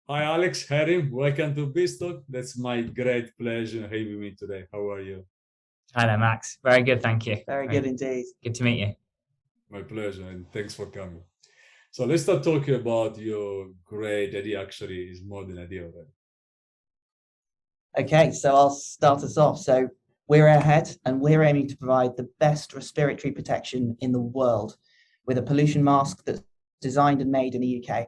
Hi, Alex, Harim. Welcome to BizTalk. That's my great pleasure having me today. How are you? Hi there, Max. Very good, thank you. Very good indeed. Good to meet you. My pleasure, and thanks for coming. So let's start talking about your great idea. Actually, is more than idea already. Okay, so I'll start us off. So we're Airhead, and we're aiming to provide the best respiratory protection in the world with a pollution mask that's designed and made in the UK.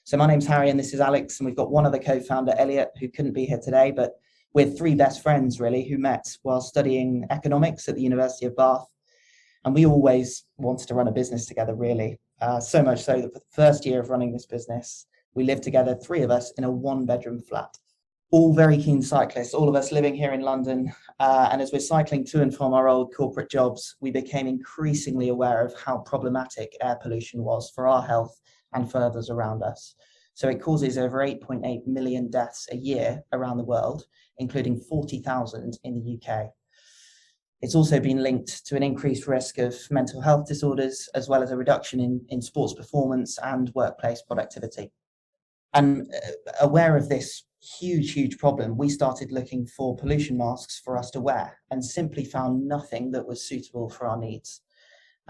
So my name's Harry, and this is Alex, and we've got one other co-founder, Elliot, who couldn't be here today, but we're three best friends, really, who met while studying economics at the University of Bath. And we always wanted to run a business together, really. So much so that for the first year of running this business, we lived together, three of us, in a one-bedroom flat. All very keen cyclists, all of us living here in London. And as we're cycling to and from our old corporate jobs, we became increasingly aware of how problematic air pollution was for our health and for others around us. So it causes over 8.8 million deaths a year around the world, including 40,000 in the UK. It's also been linked to an increased risk of mental health disorders, as well as a reduction in sports performance and workplace productivity. And aware of this huge problem, we started looking for pollution masks for us to wear and simply found nothing that was suitable for our needs.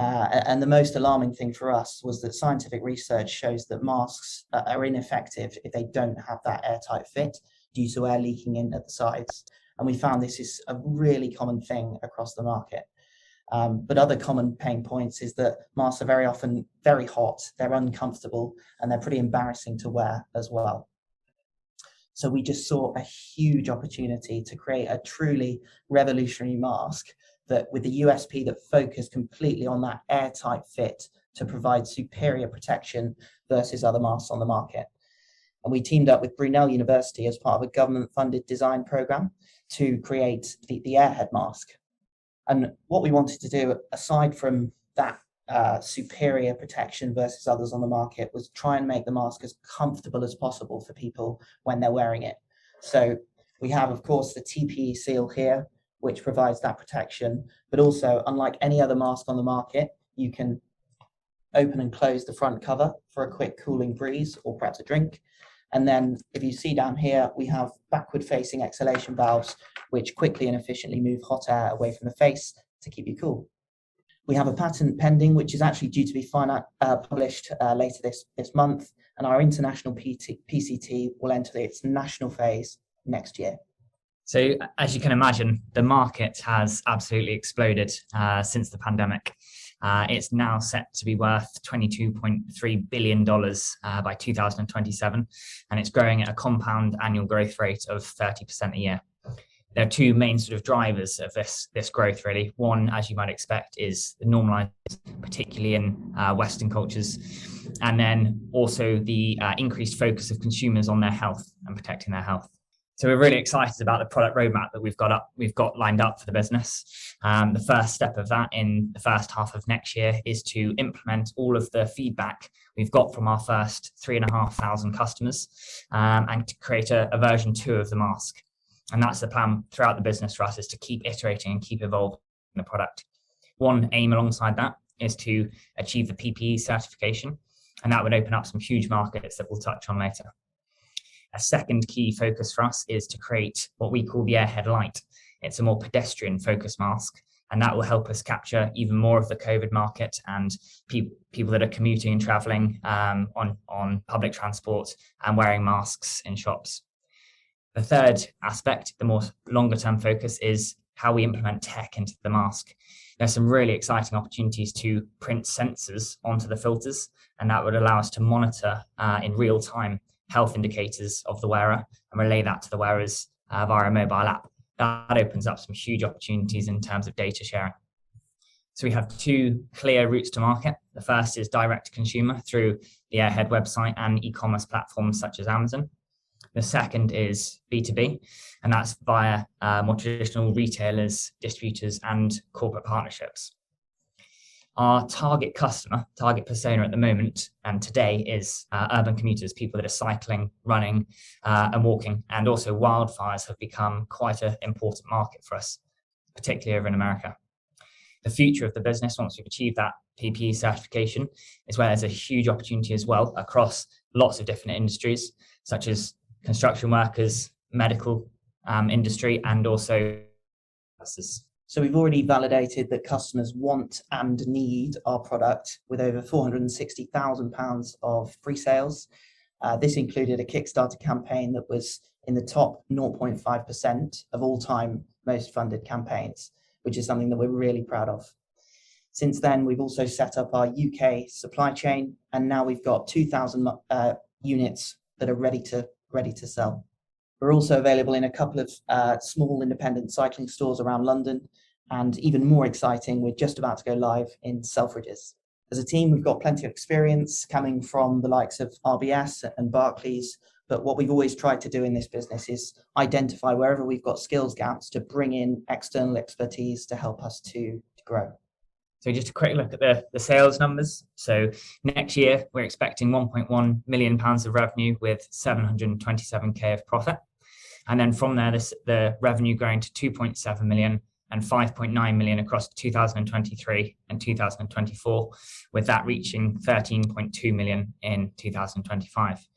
And the most alarming thing for us was that scientific research shows that masks are ineffective if they don't have that airtight fit due to air leaking in at the sides. And we found this is a really common thing across the market. But other common pain points is that masks are very often very hot, they're uncomfortable, and they're pretty embarrassing to wear as well. So we just saw a huge opportunity to create a truly revolutionary mask that with the USP that focused completely on that airtight fit to provide superior protection versus other masks on the market. And we teamed up with Brunel University as part of a government-funded design program to create the Airhead mask. And what we wanted to do, aside from that superior protection versus others on the market, was try and make the mask as comfortable as possible for people when they're wearing it. So we have, of course, the TPE seal here, which provides that protection, but also, unlike any other mask on the market, you can open and close the front cover for a quick cooling breeze or perhaps a drink. And then if you see down here, we have backward facing exhalation valves, which quickly and efficiently move hot air away from the face to keep you cool. We have a patent pending, which is actually due to be published later this month. And our international PCT will enter its national phase next year. So as you can imagine, the market has absolutely exploded since the pandemic. It's now set to be worth $22.3 billion by 2027, and it's growing at a compound annual growth rate of 30% a year. There are two main sort of drivers of this growth, really. One, as you might expect, is the normalized, particularly in Western cultures, and then also the increased focus of consumers on their health and protecting their health. So we're really excited about the product roadmap that we've got lined up for the business. The first step of that in the first half of next year is to implement all of the feedback we've got from our first 3,500 customers and to create a version 2 of the mask. And that's the plan throughout the business for us, is to keep iterating and keep evolving the product. One aim alongside that is to achieve the PPE certification, and that would open up some huge markets that we'll touch on later. A second key focus for us is to create what we call the Airhead Lite. It's a more pedestrian-focused mask, and that will help us capture even more of the COVID market and people that are commuting and traveling on public transport and wearing masks in shops. The third aspect, the more longer-term focus, is how we implement tech into the mask. There's some really exciting opportunities to print sensors onto the filters, and that would allow us to monitor in real time health indicators of the wearer and relay that to the wearers via a mobile app. That opens up some huge opportunities in terms of data sharing. So we have two clear routes to market. The first is direct to consumer through the Airhead website and e-commerce platforms such as Amazon. The second is B2B, and that's via more traditional retailers, distributors, and corporate partnerships. Our target persona at the moment and today is urban commuters, people that are cycling, running, and walking. And also wildfires have become quite an important market for us, particularly over in America. The future of the business, once we've achieved that PPE certification, is where there's a huge opportunity as well across lots of different industries, such as construction workers, medical industry, and also buses. So we've already validated that customers want and need our product with over £460,000 of pre-sales. This included a Kickstarter campaign that was in the top 0.5% of all time most funded campaigns, which is something that we're really proud of. Since then, we've also set up our UK supply chain, and now we've got 2,000 units that are ready to sell. We're also available in a couple of small independent cycling stores around London, and even more exciting, we're just about to go live in Selfridges. As a team, we've got plenty of experience coming from the likes of RBS and Barclays, but what we've always tried to do in this business is identify wherever we've got skills gaps to bring in external expertise to help us to grow. So just a quick look at the sales numbers. So next year, we're expecting £1.1 million of revenue with 727k of profit. And then from there, the revenue growing to 2.7 million and 5.9 million across 2023 and 2024, with that reaching 13.2 million in 2025.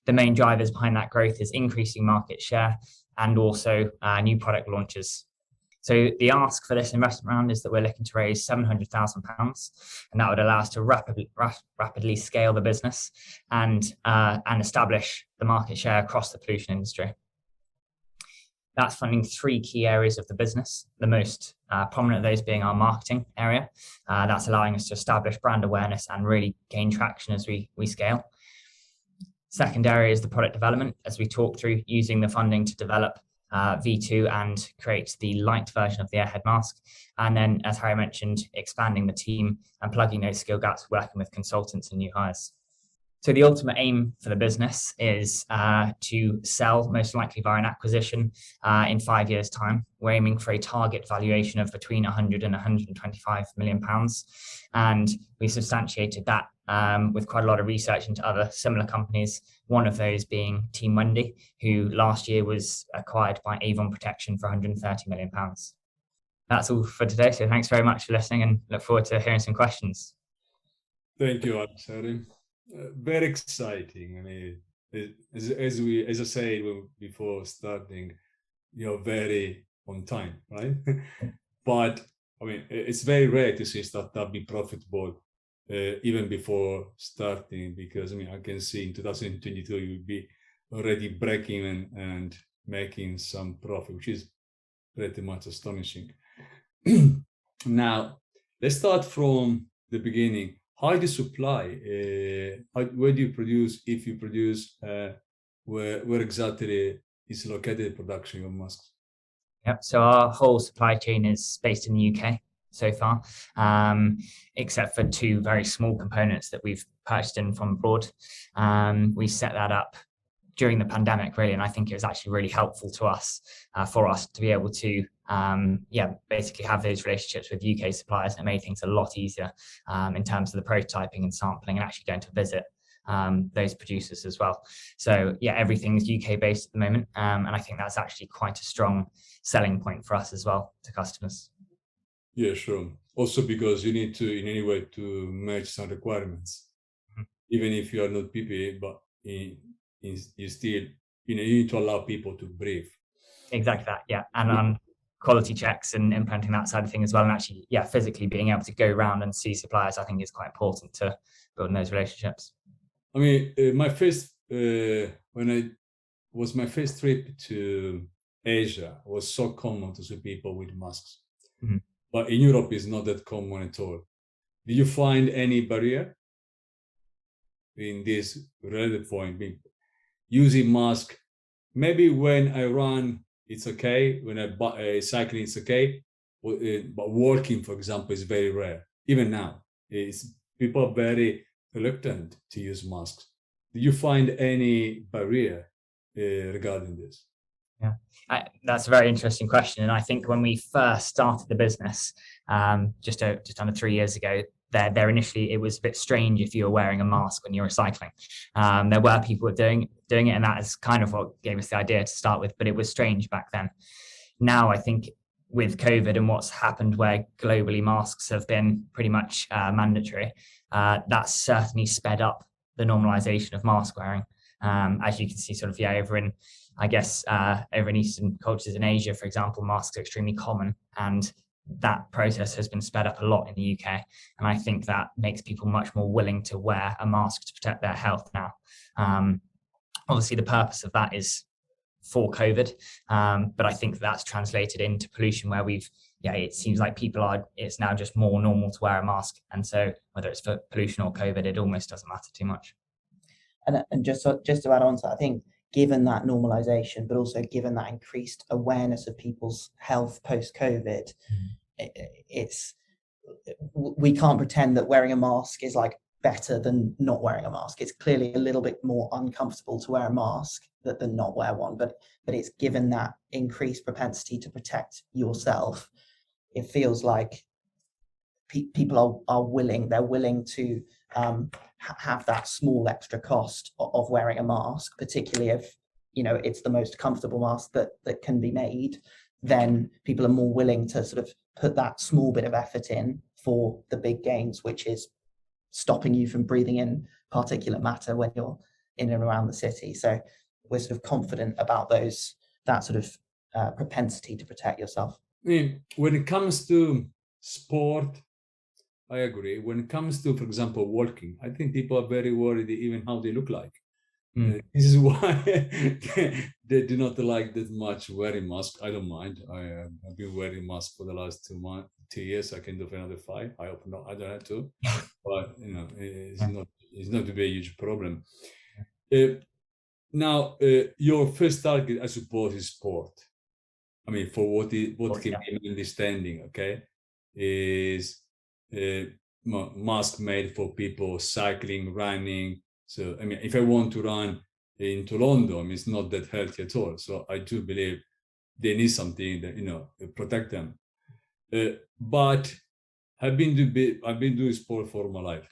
The main drivers behind that growth is increasing market share and also new product launches. So the ask for this investment round is that we're looking to raise £700,000, and that would allow us to rapidly scale the business and establish the market share across the pollution industry. That's funding three key areas of the business, the most prominent of those being our marketing area. That's allowing us to establish brand awareness and really gain traction as we scale. Second area is the product development, as we talk through using the funding to develop V2 and create the light version of the Airhead mask. And then, as Harry mentioned, expanding the team and plugging those skill gaps, working with consultants and new hires. So the ultimate aim for the business is to sell, most likely via an acquisition, in 5 years' time. We're aiming for a target valuation of between 100 and 125 million pounds. And we substantiated that with quite a lot of research into other similar companies, one of those being Team Wendy, who last year was acquired by Avon Protection for 130 million pounds. That's all for today. So thanks very much for listening, and look forward to hearing some questions. Thank you, Harry. Very exciting. I mean, as I said before starting, you're very on time, right? But I mean, it's very rare to see a startup be profitable even before starting, because I mean, I can see in 2022 you will be already breaking even and making some profit, which is pretty much astonishing. Now, let's start from the beginning. How do you supply? Where do you produce? If you produce, where exactly is located production of masks? Yep. So our whole supply chain is based in the UK so far, except for two very small components that we've purchased in from abroad. We set that up during the pandemic, really, and I think it was actually really helpful to us for us to be able to basically have those relationships with UK suppliers, and it made things a lot easier in terms of the prototyping and sampling and actually going to visit those producers as well. So yeah, everything's UK based at the moment, and I think that's actually quite a strong selling point for us as well to customers. Yeah, sure. Also because you need to, in any way, to match some requirements, even if you are not PPA, but you still, you need to allow people to breathe. Exactly that, yeah. And on quality checks and implementing that side of thing as well, and actually, physically being able to go around and see suppliers, I think is quite important to building those relationships. I mean, my first trip to Asia was so common to see people with masks. Mm-hmm. But in Europe, it's not that common at all. Did you find any barrier in this relative point? Using mask, maybe when I run, it's okay. When I cycling, it's okay. But walking, for example, is very rare. Even now, people are very reluctant to use masks. Do you find any barrier regarding this? Yeah, that's a very interesting question. And I think when we first started the business, just under 3 years ago, there initially it was a bit strange if you were wearing a mask when you were cycling. There were people doing it, and that is kind of what gave us the idea to start with. But it was strange back then. Now I think with COVID and what's happened where globally masks have been pretty much mandatory, that's certainly sped up the normalization of mask wearing. As you can see sort of, over in, I guess, over in Eastern cultures in Asia, for example, masks are extremely common, and that process has been sped up a lot in the UK. And I think that makes people much more willing to wear a mask to protect their health now. Obviously, the purpose of that is for COVID, but I think that's translated into pollution where it seems like it's now just more normal to wear a mask. And so whether it's for pollution or COVID, it almost doesn't matter too much. And just to add on to that, I think given that normalization, but also given that increased awareness of people's health post-COVID, we can't pretend that wearing a mask is like better than not wearing a mask. It's clearly a little bit more uncomfortable to wear a mask than not wear one, but it's given that increased propensity to protect yourself. It feels like people are willing to have that small extra cost of wearing a mask, particularly if it's the most comfortable mask that can be made. Then people are more willing to sort of put that small bit of effort in for the big gains, which is stopping you from breathing in particulate matter when you're in and around the city. So we're sort of confident about that sort of propensity to protect yourself. I mean, when it comes to sport, I agree. When it comes to, for example, walking, I think people are very worried even how they look like. This is why they do not like that much wearing masks. I don't mind. I've been wearing masks for the last 2 years. I can do for another 5. I hope not. I don't have to, but it's not to be a huge problem. Now, your first target, I suppose, is sport. I mean, for what can be understanding, okay, is mask made for people cycling, running. So, I mean, if I want to run into London, it's not that healthy at all. So I do believe they need something that, protect them. But I've been doing sport for my life.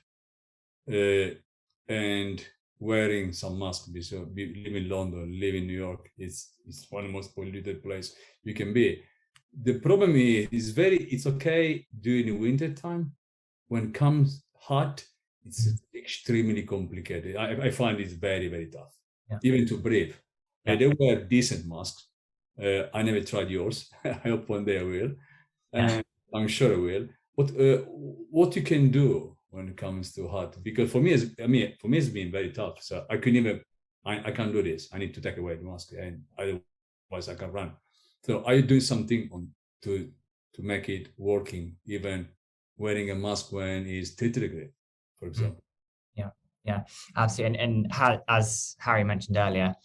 And wearing some mask, so live in London, live in New York, it's one of the most polluted places you can be. The problem is it's okay during the winter time. When it comes hot, it's extremely complicated. I find it's very, very tough, even to breathe. Yeah. They wear decent masks. I never tried yours. I hope one day I will. I'm sure I will. But what you can do when it comes to hot, because for me it's been very tough. So I can't do this. I need to take away the mask, and otherwise I can't run. So are you doing something to make it working, even wearing a mask when it's 30 degrees, for example? Yeah, absolutely. And as Harry mentioned earlier,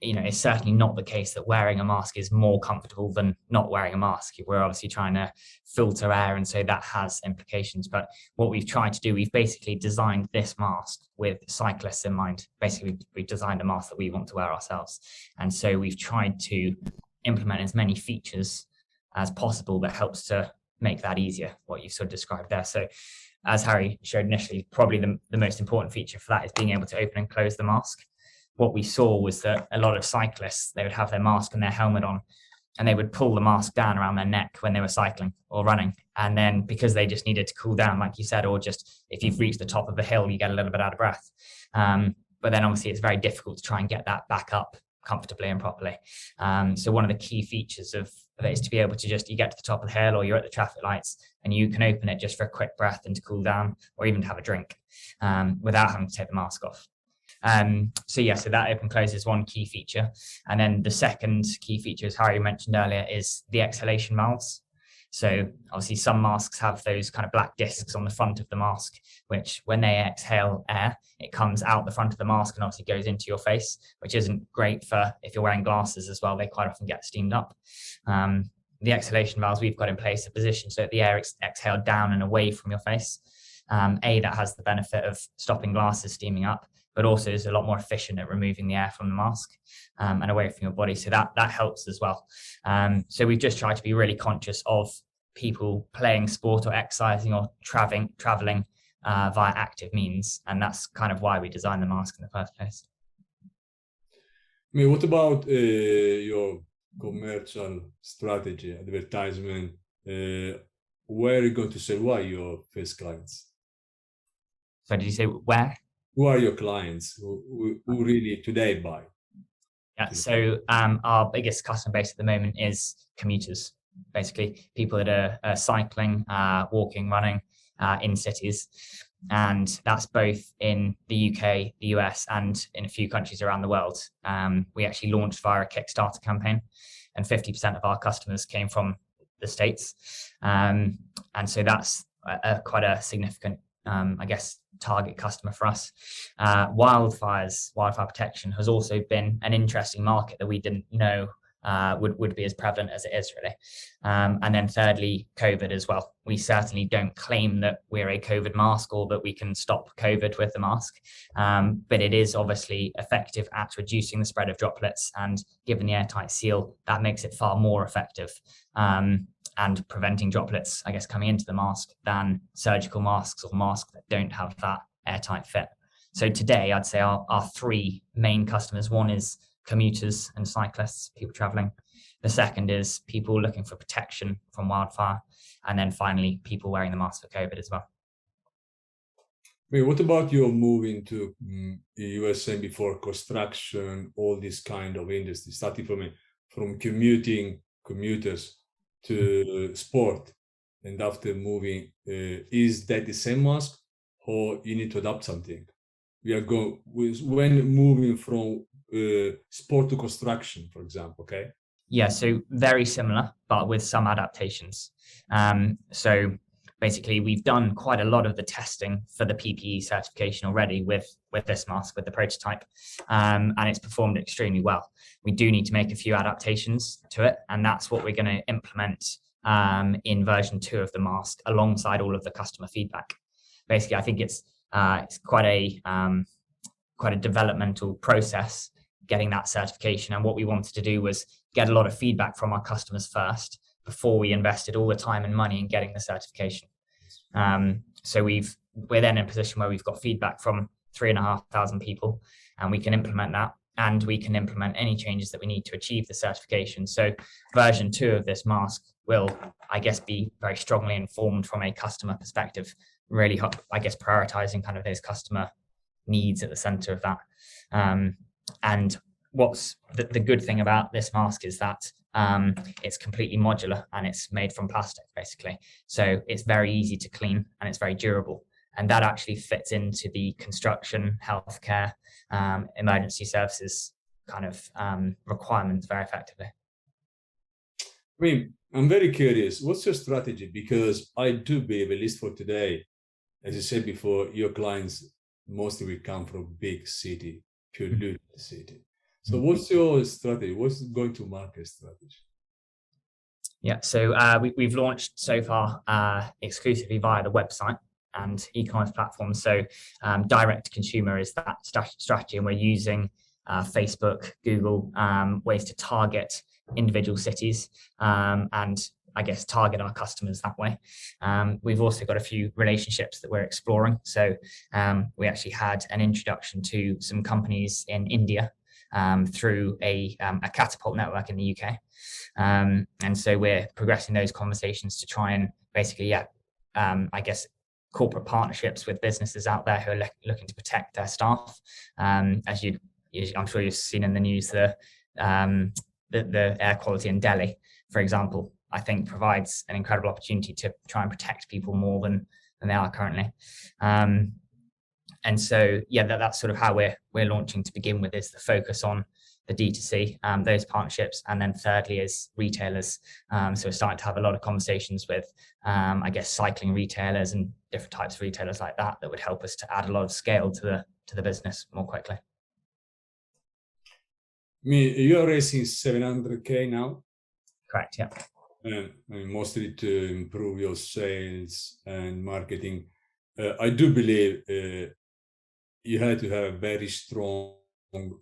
it's certainly not the case that wearing a mask is more comfortable than not wearing a mask. We're obviously trying to filter air, and so that has implications. But what we've tried to do, we've basically designed this mask with cyclists in mind. Basically, we've designed a mask that we want to wear ourselves. And so we've tried to implement as many features as possible that helps to make that easier, what you've sort of described there. So as Harry showed initially, probably the most important feature for that is being able to open and close the mask. What we saw was that a lot of cyclists, they would have their mask and their helmet on, and they would pull the mask down around their neck when they were cycling or running. And then because they just needed to cool down, like you said, or just if you've reached the top of a hill, you get a little bit out of breath. But then obviously it's very difficult to try and get that back up comfortably and properly. So one of the key features of it is to be able to you get to the top of the hill or you're at the traffic lights and you can open it just for a quick breath and to cool down, or even to have a drink without having to take the mask off. So that open close is one key feature. And then the second key feature, as Harry mentioned earlier, is the exhalation valves. So obviously some masks have those kind of black discs on the front of the mask, which when they exhale air, it comes out the front of the mask and obviously goes into your face, which isn't great for if you're wearing glasses as well. They quite often get steamed up. The exhalation valves we've got in place are positioned so that the air exhaled down and away from your face. That has the benefit of stopping glasses steaming up, but also is a lot more efficient at removing the air from the mask and away from your body. So that helps as well. So we've just tried to be really conscious of people playing sport or exercising or traveling via active means. And that's kind of why we designed the mask in the first place. I mean, what about your commercial strategy, advertisement, where are you going to sell? Who are your first clients? So did you say where? Who are your clients? Who really today buy? Yeah, so our biggest customer base at the moment is commuters, basically people that are cycling, walking, running in cities. And that's both in the UK, the US, and in a few countries around the world. We actually launched via a Kickstarter campaign, and 50% of our customers came from the States. And so that's quite a significant, I guess, target customer for us. Wildfire protection has also been an interesting market that we didn't know would be as prevalent as it is, really. And then thirdly, COVID as well. We certainly don't claim that we're a COVID mask or that we can stop COVID with the mask, but it is obviously effective at reducing the spread of droplets, and given the airtight seal, that makes it far more effective and preventing droplets, I guess, coming into the mask than surgical masks or masks that don't have that airtight fit. So today, I'd say our three main customers, one is commuters and cyclists, people traveling. The second is people looking for protection from wildfire. And then finally, people wearing the mask for COVID as well. Wait, what about your move into you were saying before, construction, all this kind of industry, starting from commuters to sport, and after moving, is that the same mask, or you need to adapt something? We are going when moving from sport to construction, for example. Okay. Yeah, so very similar, but with some adaptations. So basically, we've done quite a lot of the testing for the PPE certification already with this mask, with the prototype, and it's performed extremely well. We do need to make a few adaptations to it, and that's what we're going to implement in version 2 of the mask, alongside all of the customer feedback. Basically, I think it's quite a developmental process getting that certification, and what we wanted to do was get a lot of feedback from our customers first before we invested all the time and money in getting the certification. So we're then in a position where we've got feedback from 3,500 people, and we can implement that, and we can implement any changes that we need to achieve the certification. So version 2 of this mask will, I guess, be very strongly informed from a customer perspective, really, I guess, prioritizing kind of those customer needs at the center of that. And what's the good thing about this mask is that it's completely modular, and it's made from plastic, basically. So it's very easy to clean, and it's very durable. And that actually fits into the construction, healthcare, emergency services kind of requirements very effectively. I mean, I'm very curious, what's your strategy? Because I do believe, at least for today, as you said before, your clients mostly will come from big city, pure city. So what's your strategy? What's going to market strategy? Yeah, so we've launched so far exclusively via the website and e-commerce platforms. So direct to consumer is that strategy, and we're using Facebook, Google, ways to target individual cities and I guess target our customers that way. We've also got a few relationships that we're exploring. So we actually had an introduction to some companies in India through a catapult network in the UK. And so we're progressing those conversations to try and basically, I guess, corporate partnerships with businesses out there who are looking to protect their staff. As I'm sure you've seen in the news, the air quality in Delhi, for example, I think provides an incredible opportunity to try and protect people more than they are currently. And so, that's sort of how we're launching to begin with, is the focus on the D2C, those partnerships. And then thirdly is retailers. So we're starting to have a lot of conversations with, I guess, cycling retailers and different types of retailers like that would help us to add a lot of scale to the business more quickly. I mean, you are raising 700K now? Correct, yeah. I mean, mostly to improve your sales and marketing. I do believe you had to have a very strong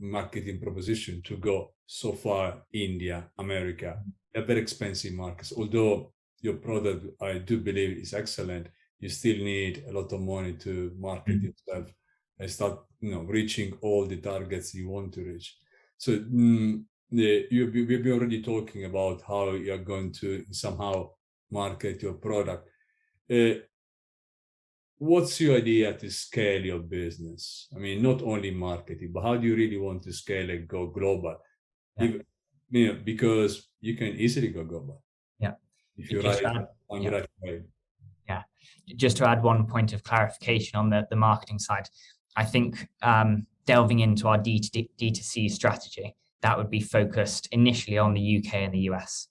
marketing proposition to go so far. India, America, they're very expensive markets. Although your product, I do believe, is excellent, you still need a lot of money to market yourself and start, reaching all the targets you want to reach. So we've been already talking about how you're going to somehow market your product. What's your idea to scale your business? I mean, not only marketing, but how do you really want to scale and go global? Yeah. Because you can easily go global. Yeah. If you're right on the right way. Yeah. Just to add one point of clarification on the marketing side, I think delving into our D2C strategy, that would be focused initially on the UK and the US.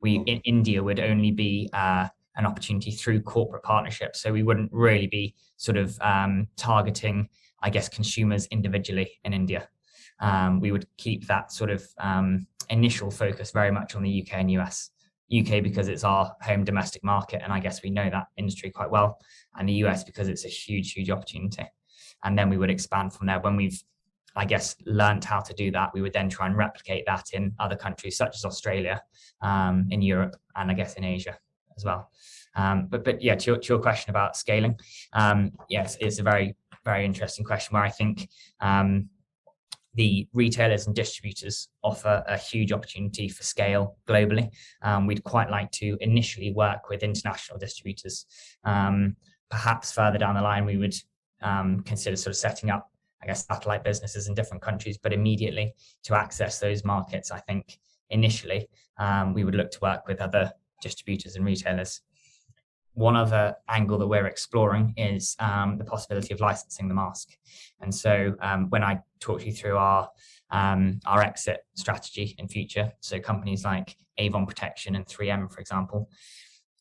In India would only be an opportunity through corporate partnerships. So we wouldn't really be sort of targeting, I guess, consumers individually in India. We would keep that sort of initial focus very much on the UK and US. UK because it's our home domestic market, and I guess we know that industry quite well, and the US because it's a huge opportunity. And then we would expand from there. When we've, I guess, learned how to do that, we would then try and replicate that in other countries such as Australia, in Europe, and I guess in Asia as well. But yeah, to your question about scaling, yes, it's a very interesting question where I think the retailers and distributors offer a huge opportunity for scale globally. We'd quite like to initially work with international distributors. Perhaps further down the line, we would consider sort of setting up, I guess, satellite businesses in different countries, but immediately to access those markets, I think initially we would look to work with other distributors and retailers. One other angle that we're exploring is the possibility of licensing the mask. And so when I talk you through our exit strategy in future, so companies like Avon Protection and 3M, for example,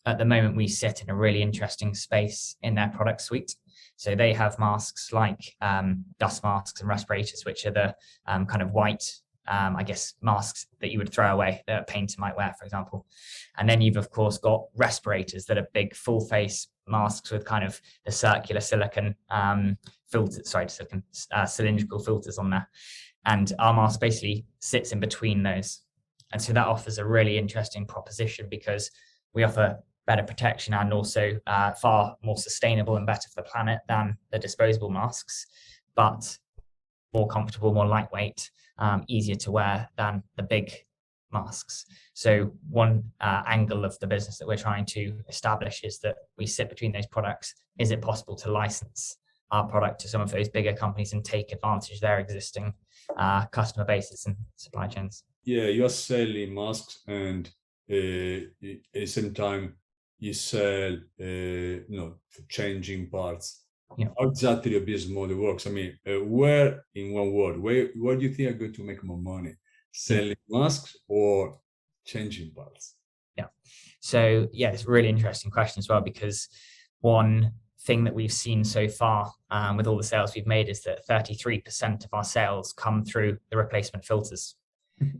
at the moment we sit in a really interesting space in their product suite. So they have masks like dust masks and respirators, which are the kind of white, I guess, masks that you would throw away that a painter might wear, for example. And then you've, of course, got respirators that are big full face masks with kind of the circular silicon cylindrical filters on there. And our mask basically sits in between those. And so that offers a really interesting proposition because we offer better protection and also far more sustainable and better for the planet than the disposable masks, but more comfortable, more lightweight, easier to wear than the big masks. So one angle of the business that we're trying to establish is that we sit between those products. Is it possible to license our product to some of those bigger companies and take advantage of their existing customer bases and supply chains? Yeah, you're selling masks and at the same time you sell changing parts. Yeah. How exactly your business model works? I mean, where in one word, where do you think you're going to make more money? Selling masks or changing parts? Yeah. So yeah, it's a really interesting question as well, because one thing that we've seen so far with all the sales we've made is that 33% of our sales come through the replacement filters,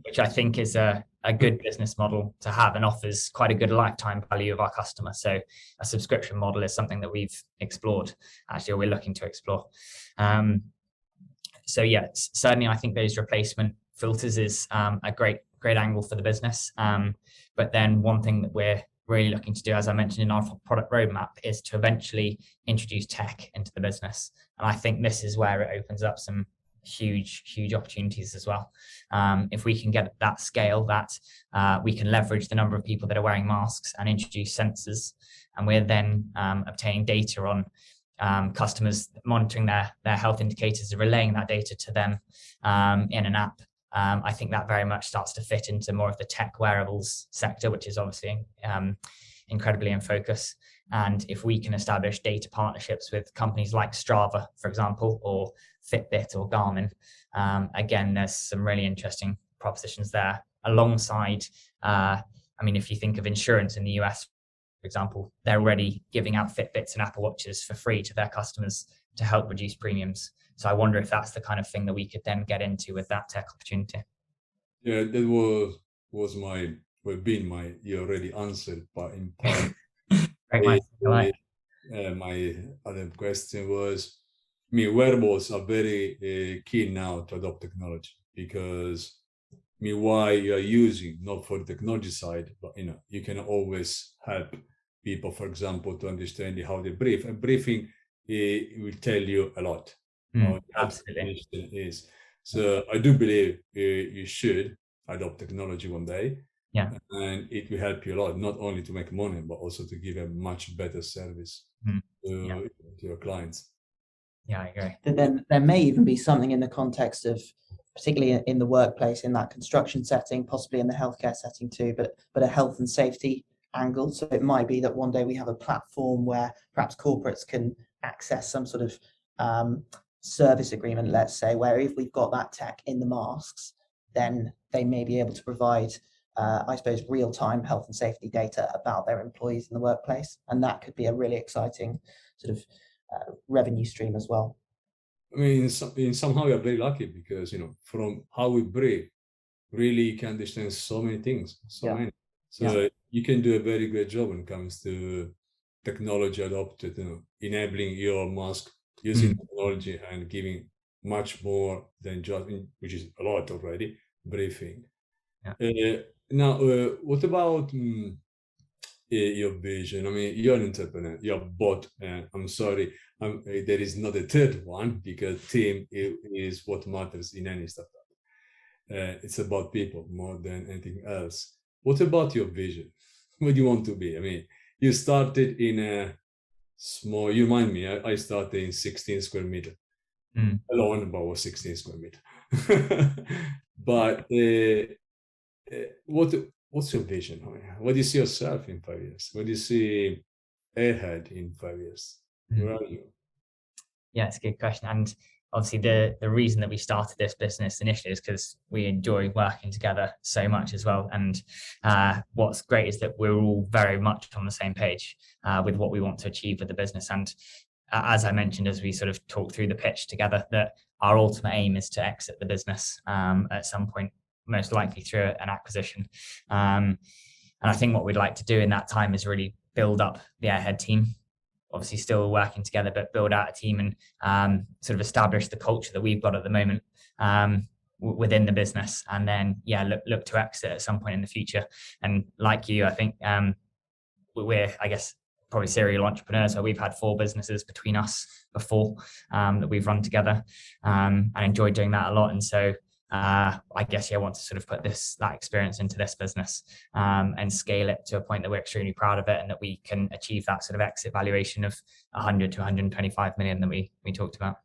which I think is a good business model to have and offers quite a good lifetime value of our customer. So a subscription model is something that we've explored, actually, or we're looking to explore. So yeah, certainly I think those replacement filters is a great angle for the business. But then one thing that we're really looking to do, as I mentioned in our product roadmap, is to eventually introduce tech into the business. And I think this is where it opens up some huge opportunities as well. If we can get that scale, that we can leverage the number of people that are wearing masks and introduce sensors, and we're then obtaining data on customers, monitoring their health indicators and relaying that data to them in an app. I think that very much starts to fit into more of the tech wearables sector, which is obviously incredibly in focus. And if we can establish data partnerships with companies like Strava, for example, or Fitbit or Garmin, again, there's some really interesting propositions there. Alongside, I mean, if you think of insurance in the US, for example, they're already giving out Fitbits and Apple Watches for free to their customers to help reduce premiums. So I wonder if that's the kind of thing that we could then get into with that tech opportunity. Yeah, that was you already answered, but in part. My other question was, I mean, wearables are very keen now to adopt technology because, I mean, why you are using, not for the technology side, but, you can always help people, for example, to understand how they breathe. And breathing will tell you a lot. Absolutely. Is. So I do believe you should. adopt technology one day. Yeah. And it will help you a lot, not only to make money, but also to give a much better service to your clients. Yeah, I agree. Then there may even be something in the context of, particularly in the workplace, in that construction setting, possibly in the healthcare setting too, but a health and safety angle. So it might be that one day we have a platform where perhaps corporates can access some sort of service agreement, let's say, where if we've got that tech in the masks, then they may be able to provide, I suppose, real-time health and safety data about their employees in the workplace. And that could be a really exciting sort of revenue stream as well. I mean, somehow we are very lucky because, you know, from how we breathe, really you can understand so many things, many. So you can do a very great job when it comes to technology adopted, you know, enabling your mask using technology and giving much more than just, which is a lot already, briefing. Now, what about your vision? I mean, you're an entrepreneur, you're both, I'm sorry, there is not a third one, because team is what matters in any startup. It's about people more than anything else. What about your vision? What do you want to be? I mean, you started in a small, you remind me, I started in 16 square meter, alone, but was 16 square meter. But what's your vision? What do you see yourself in 5 years? What do you see Airhead in 5 years? Where are you? Yeah, it's a good question. And obviously the reason that we started this business initially is because we enjoy working together so much as well. And what's great is that we're all very much on the same page with what we want to achieve with the business. And as I mentioned, as we sort of talk through the pitch together, that our ultimate aim is to exit the business at some point, most likely through an acquisition. And I think what we'd like to do in that time is really build up the Airhead team, obviously still working together, but build out a team and sort of establish the culture that we've got at the moment within the business. And then, look to exit at some point in the future. And like you, I think we're, I guess, probably serial entrepreneurs. So we've had 4 businesses between us before that we've run together and enjoyed doing that a lot. And so I guess I want to sort of put that experience into this business and scale it to a point that we're extremely proud of it, and that we can achieve that sort of exit valuation of 100 to 125 million that we talked about.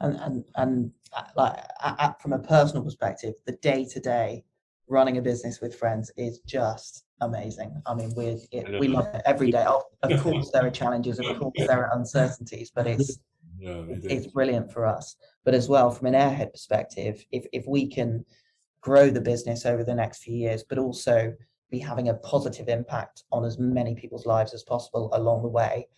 And like from a personal perspective, the day-to-day running a business with friends is just amazing. I mean, we love it every day. Of course, there are challenges. Of course, there are uncertainties, but it's brilliant for us. But as well, from an Airhead perspective, if we can grow the business over the next few years, but also be having a positive impact on as many people's lives as possible along the way,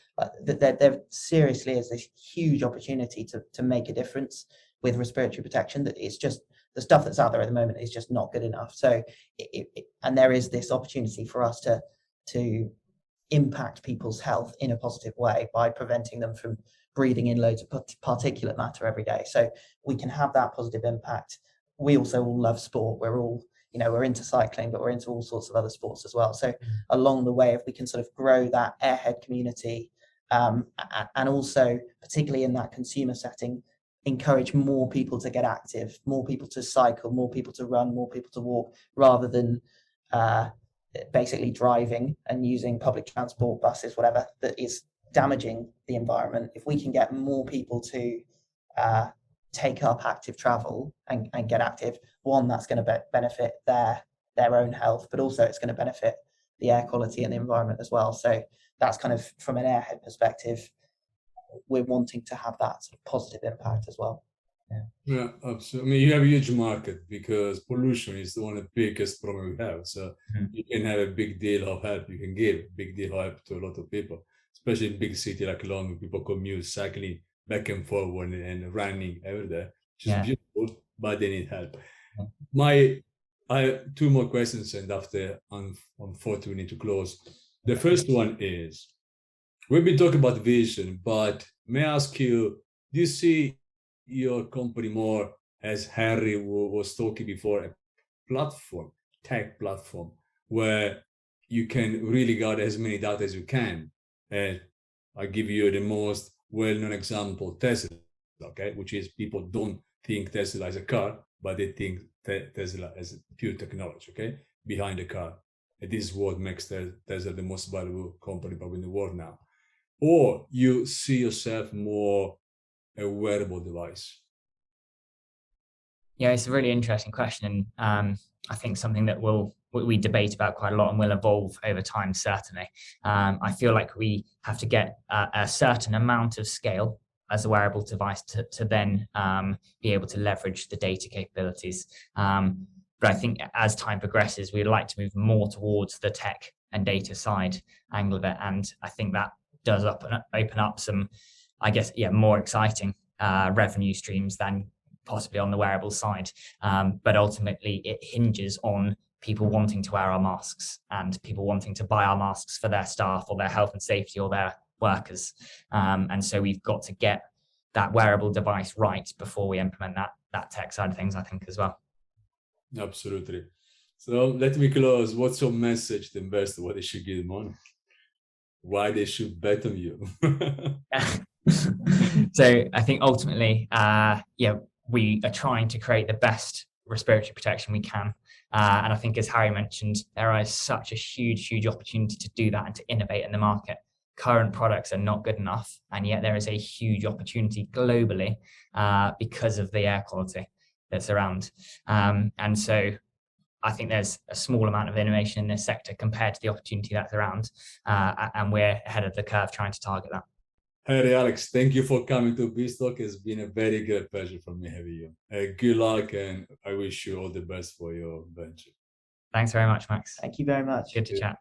there seriously is this huge opportunity to make a difference with respiratory protection. That it's just the stuff that's out there at the moment is just not good enough. So, and there is this opportunity for us to impact people's health in a positive way by preventing them from breathing in loads of particulate matter every day. So we can have that positive impact. We also all love sport. We're all, we're into cycling, but we're into all sorts of other sports as well. So along the way, if we can sort of grow that Airhead community, and also particularly in that consumer setting, encourage more people to get active, more people to cycle, more people to run, more people to walk, rather than basically driving and using public transport, buses, whatever, that is damaging the environment. If we can get more people to take up active travel and get active, one, that's going to benefit their own health, but also it's going to benefit the air quality and the environment as well. So that's kind of, from an Airhead perspective, we're wanting to have that sort of positive impact as well. Yeah, absolutely. I mean, you have a huge market because pollution is one of the biggest problem we have. So you can have a big deal of help you can give, big deal of help to a lot of people, especially in big city like London. People commute, cycling back and forward and running every day, which is beautiful, but they need help. I have 2 more questions, and after, unfortunately, we need to close. The first one is, we've been talking about vision, but may I ask you, do you see your company more, as Harry was talking before, a platform, tech platform, where you can really gather as many data as you can? And I give you the most well-known example, Tesla, okay, which is people don't think Tesla is a car, but they think Tesla as pure technology, okay, behind the car. And this is what makes Tesla the most valuable company probably in the world now. Or you see yourself more a wearable device? Yeah, it's a really interesting question. And I think something that we debate about quite a lot and will evolve over time, certainly. I feel like we have to get a certain amount of scale as a wearable device to then be able to leverage the data capabilities. But I think as time progresses, we'd like to move more towards the tech and data side angle of it. And I think that does open up some, I guess, more exciting revenue streams than possibly on the wearable side. But ultimately, it hinges on people wanting to wear our masks and people wanting to buy our masks for their staff or their health and safety or their workers. And so we've got to get that wearable device right before we implement that tech side of things, I think, as well. Absolutely. So let me close. What's your message to investors? What they should give money? Why they should bet on you? So I think ultimately, we are trying to create the best respiratory protection we can. And I think, as Harry mentioned, there is such a huge opportunity to do that and to innovate in the market. Current products are not good enough, and yet there is a huge opportunity globally because of the air quality that's around. And so I think there's a small amount of innovation in this sector compared to the opportunity that's around, and we're ahead of the curve trying to target that. Hey, Alex, thank you for coming to BizTalk. It's been a very good pleasure for me having you. Good luck, and I wish you all the best for your venture. Thanks very much, Max. Thank you very much. Good to chat.